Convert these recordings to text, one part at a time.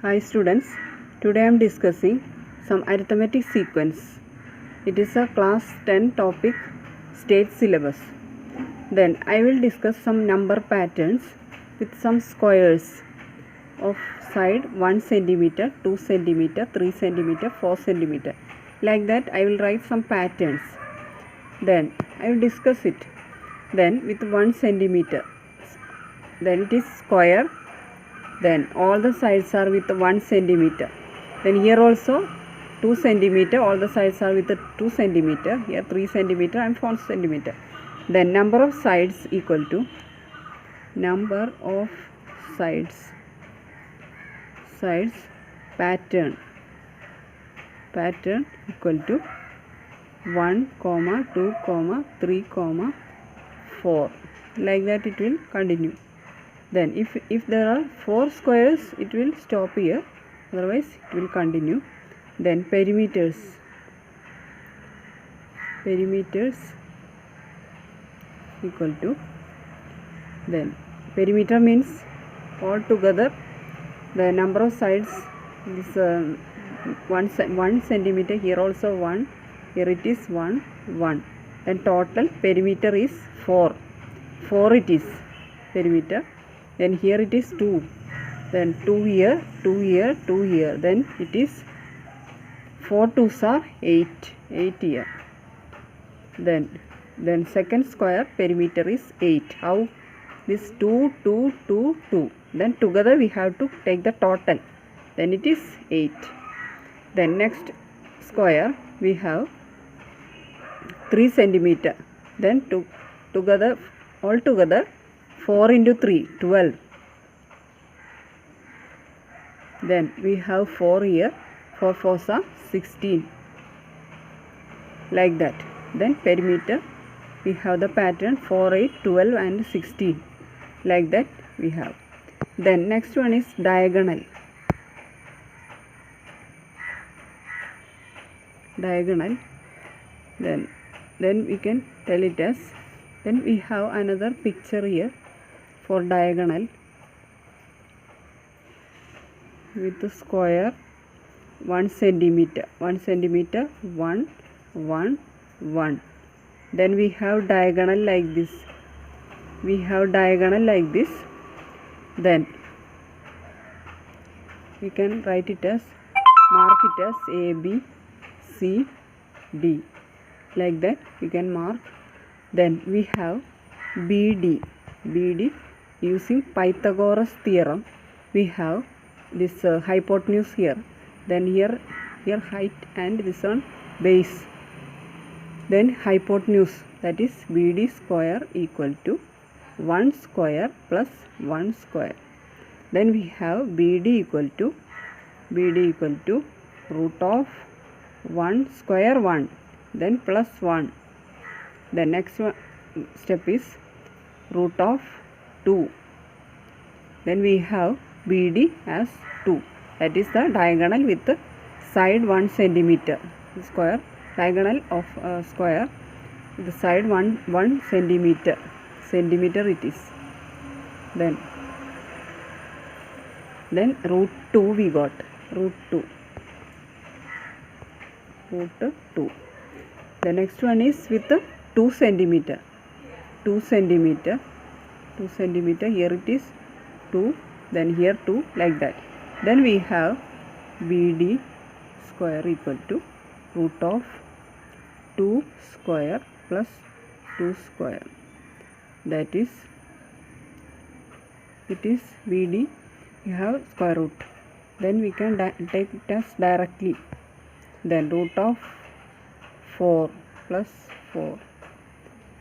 Hi students, today I am discussing some arithmetic sequence. It is a class 10 topic, state syllabus. Then I will discuss some number patterns with some squares of side 1 centimeter, 2 centimeter, 3 centimeter, 4 centimeter. Like that I will write some patterns. Then I will discuss it. Then with 1 centimeter, then it is square. Then all the sides are with 1 centimeter. Then here also 2 centimeter, all the sides are with 2 centimeter. Here 3 centimeter and 4 centimeter. Then number of sides equal to number of sides pattern equal to 1, 2, 3, 4. Like that it will continue. Then if there are 4 squares, it will stop here, otherwise it will continue. Then perimeters equal to, then perimeter means all together the number of sides. This 1 centimeter, here also 1, here it is 1, 1. Then total perimeter is 4 it is perimeter. Then here it is 2, then 2 here, 2 here, 2 here, then it is 4 2s are 8 here. Then second square perimeter is 8. How? This 2, 2, 2, 2. Then together we have to take the total. Then it is 8. Then next square we have 3 centimeter. Then all together 4 into 3, 12. Then we have 4 here, 4 4s are 16. Like that. Then perimeter, we have the pattern 4, 8, 12 and 16. Like that we have. Then next one is diagonal. Then we can tell it as, then we have another picture here for diagonal with the square 1 centimeter, 1, 1, 1. Then we have diagonal like this. Then we can write it as, mark it as A, B, C, D. Like that we can mark. Then we have BD. Using Pythagoras theorem, we have this hypotenuse here. Then here height and this one base. Then hypotenuse, that is BD square equal to 1 square plus 1 square. Then we have BD equal to root of 1 square 1, then plus 1. The next step is root of 2. Then we have BD as 2. That is the diagonal with the side 1 centimeter. Square, diagonal of square, the side 1 centimeter. It is. Then root 2 we got. Root 2. The next one is with the 2 centimeter. 2 centimeter. Here it is 2. Then here 2, like that. Then we have BD square equal to root of 2 square plus 2 square. That is, it is BD. We have square root. Then we can take it as directly. Then root of 4 plus 4.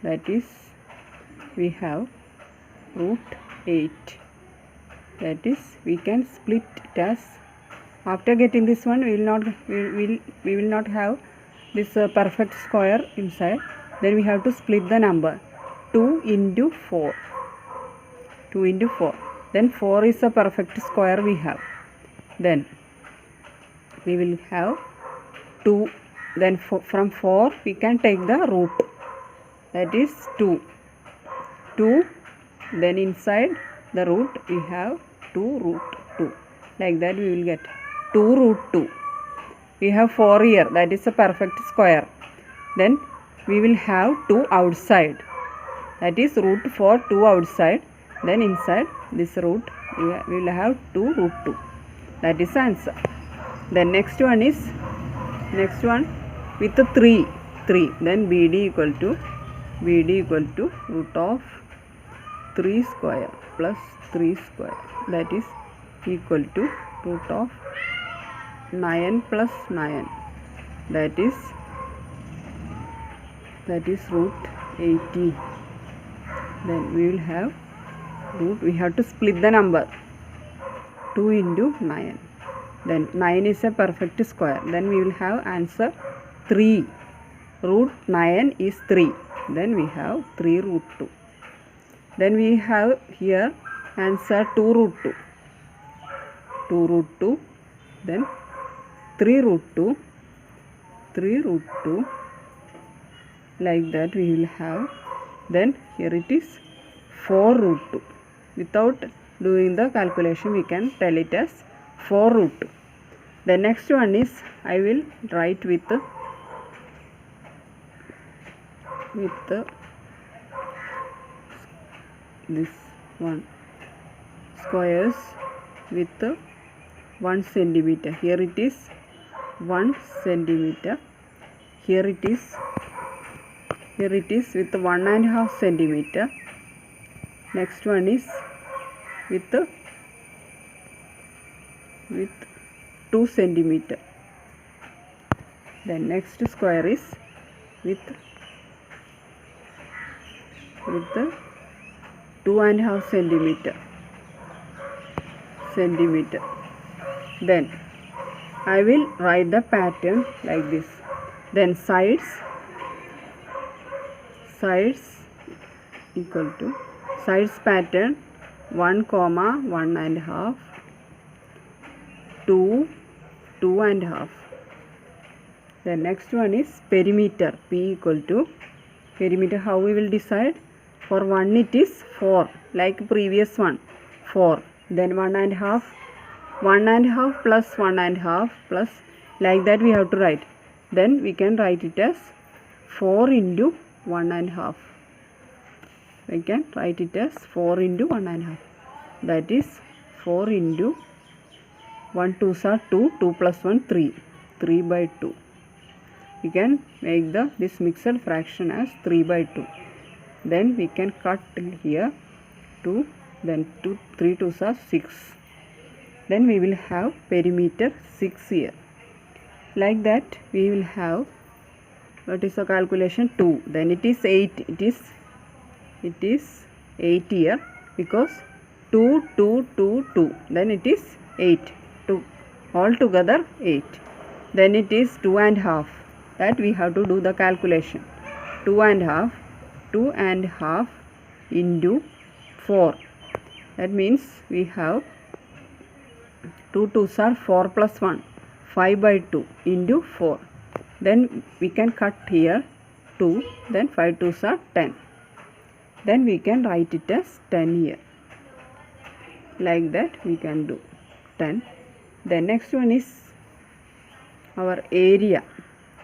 That is, we have root 8. That is, we can split it as, after getting this one we will not have this perfect square inside. Then we have to split the number 2 into 4. Then 4 is a perfect square we have. Then we will have 2. Then from 4 we can take the root. That is 2. Then inside the root we have 2 root 2. like that we will get 2 root 2. We have 4 here, that is a perfect square. Then we will have 2 outside, that is root 4, 2 outside. Then inside this root we will have 2 root 2. That is the answer. Then next one with the 3. Then BD equal to root of 3 square plus 3 square, that is equal to root of 9 plus 9, that is root 18. Then we will have root, we have to split the number, 2 into 9. Then 9 is a perfect square. Then we will have answer 3. Root 9 is 3. Then we have 3 root 2. Then we have here answer 2 root 2. 2 root 2. Then 3 root 2. 3 root 2. Like that we will have. Then here it is 4 root 2. Without doing the calculation we can tell it as 4 root 2. The next one is, I will write with this one, squares with 1 centimeter. Here it is 1 centimeter. Here it is with 1.5 centimeter. Next one is with 2 centimeter. Then next square is with 2.5 centimeter. Then I will write the pattern like this. Then sides equal to sides pattern 1, 1.5, 2, 2.5. The next one is perimeter. P equal to perimeter. How we will decide? For 1 it is 4, like previous one, 4. Then 1.5 plus 1.5 plus, like that we have to write. Then we can write it as 4 into 1.5. We can write it as 4 into 1.5. That is 4 into 1 2s are 2, 2 plus 1 3, 3 by 2. We can make this mixed fraction as 3 by 2. Then we can cut here 2, then 3 2s are 6. Then we will have perimeter 6 here. Like that we will have, what is the calculation? 2. Then it is 8. It is 8 here, because 2, 2, 2, 2. Then it is 8. 2. All together 8. Then it is 2.5. That we have to do the calculation. 2.5 into 4. That means we have 2 2s are 4 plus 1, 5 by 2 into 4. Then we can cut here 2, then 5 2s are 10. Then we can write it as 10 here. Like that we can do 10. The next one is our area.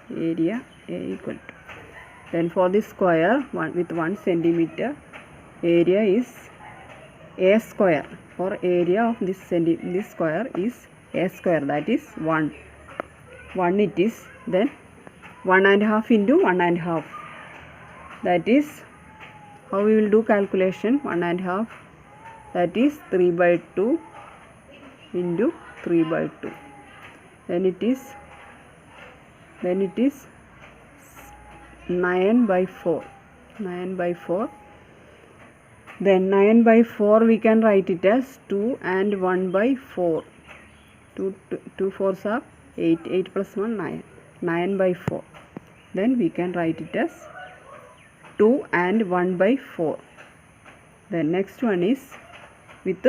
Area A equal to. Then for this square with 1 centimeter, area is A square. For area of this square is A square, that is 1. 1 it is. Then 1.5 into 1.5. That is how we will do calculation. 1.5, that is 3 by 2 into 3 by 2. Then it is 9 by 4. 9 by 4. Then 9 by 4 we can write it as 2 and 1 by 4. 2 4s are 8. 8 plus 1 9. 9 by 4. Then we can write it as 2 and 1 by 4. The next one is with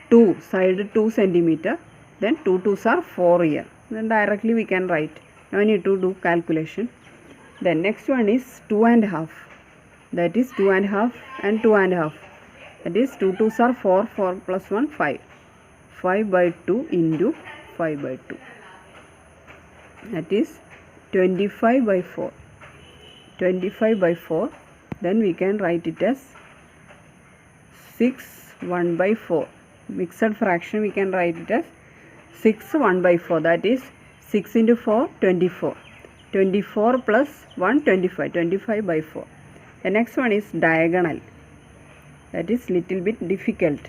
2, side 2 centimeter. Then 2 2s are 4 here. Then directly we can write. No need to do calculation. The next one is 2.5. That is 2.5 and 2.5. That is 2 2s are 4, 4 plus 1 5. 5 by 2 into 5 by 2. That is 25 by 4. 25 by 4. Then we can write it as 6 1 by 4. Mixed fraction we can write it as 6 1 by 4. That is 6 into 4 24. 24 plus 1 25. 25 by 4. The next one is diagonal. That is little bit difficult.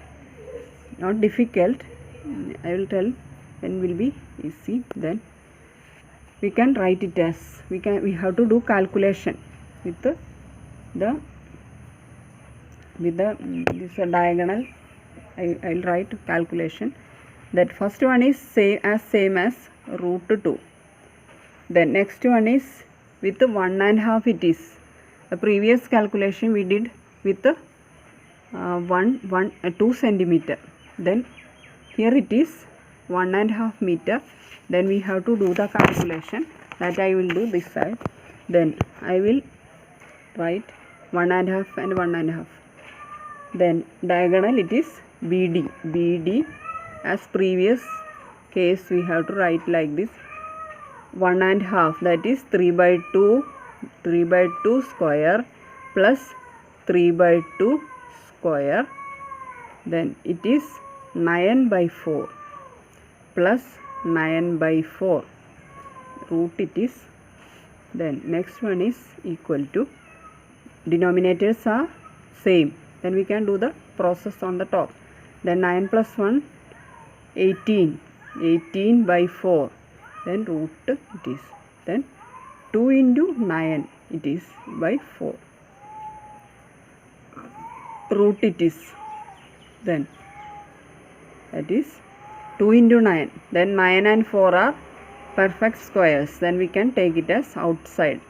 Not difficult. I will tell when will be easy. Then we can write it as we have to do calculation with the this diagonal. I will write calculation. That first one is same as root 2. Then next one is with 1.5 it is. The previous calculation we did with 2 centimeter. Then here it is 1.5 meter. Then we have to do the calculation. That I will do this side. Then I will write 1.5 and 1.5. Then diagonal it is BD. BD as previous case we have to write like this. 1.5, that is 3 by 2 square plus 3 by 2 square. Then it is 9 by 4 plus 9 by 4 root it is. Then next one is equal to, denominators are same. Then we can do the process on the top. Then 9 plus 1 18. 18 by 4. Then root it is. Then 2 into 9 it is by 4. Root it is. Then that is 2 into 9. Then 9 and 4 are perfect squares. Then we can take it as outside.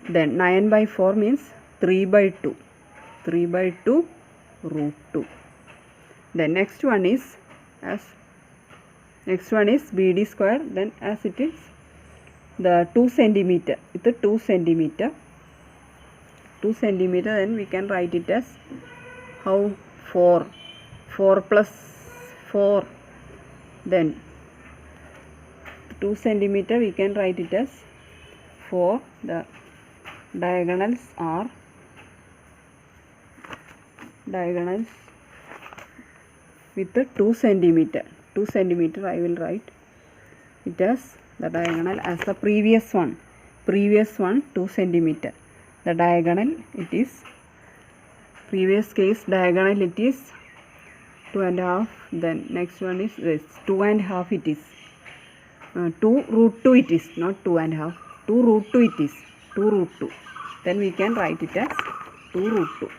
Then 9 by 4 means 3 by 2. 3 by 2 root 2. Then next one is BD square. Then as it is the 2 centimeter. With the 2 centimeter. 2 centimeter. Then we can write it as how 4. 4 plus 4. Then 2 centimeter we can write it as 4. The diagonals are with the 2 centimeter. 2 centimeter I will write it as the diagonal as the previous one. Previous one 2 centimeter. The diagonal it is, previous case diagonal it is 2.5. Then next one is this 2.5 it is. 2 root 2 it is, not 2.5. 2 root 2 it is. 2 root 2. Then we can write it as 2 root 2.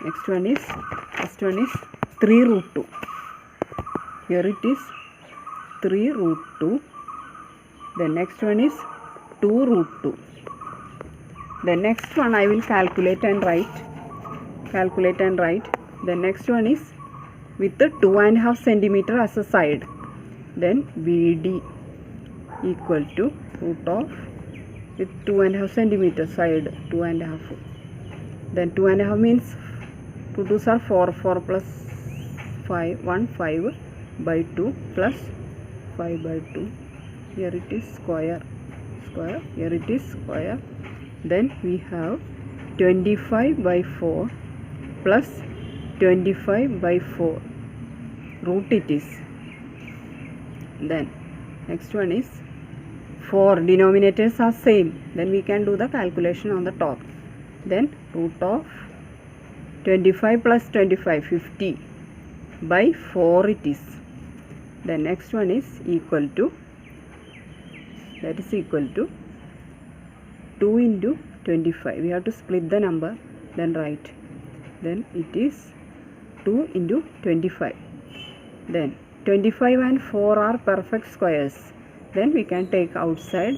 Next one is 3 root 2. Here it is 3 root 2. The next one is 2 root 2. The next one I will calculate and write. The next one is with the 2.5 centimeter as a side. Then BD equal to root of with 2.5 centimeter side 2.5. Then 2.5 means 2 2s are 4. 4 plus 5 1 5 by 2 plus 5 by 2. Here it is square. Here it is square. Then we have 25 by 4 plus 25 by 4 root it is. Then next one is 4. Denominators are same. Then we can do the calculation on the top. Then root of 25 plus 25 50 by 4 it is. The next one is equal to, that is equal to 2 into 25. We have to split the number, then write. Then it is 2 into 25. Then 25 and 4 are perfect squares. Then we can take outside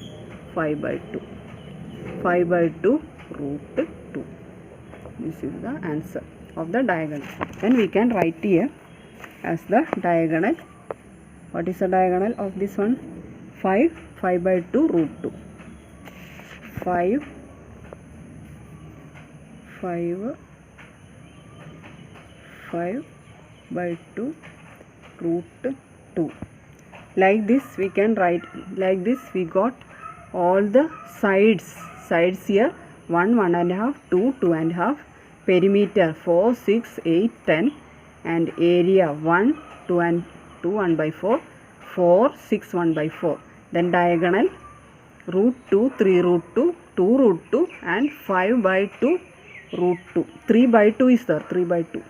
5 by 2. 5 by 2 root 2. This is the answer of the diagonal. Then we can write here as the diagonal. What is the diagonal of this one? 5 by 2 root 2. 5 by 2 root 2. Like this we can write, like this we got all the sides here, 1, 1.5, 2, 2.5, perimeter 4, 6, 8, 10, and area 1, 2 and 2, 1 by 4, 4, 6, 1 by 4. Then diagonal root 2, 3 root 2, 2 root 2, and 5 by 2 root 2. 3 by 2 is there, 3 by 2.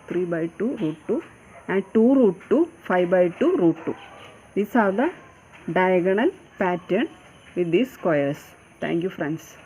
3 by 2 root 2 and 2 root 2, 5 by 2 root 2. These are the diagonal pattern with these squares. Thank you friends.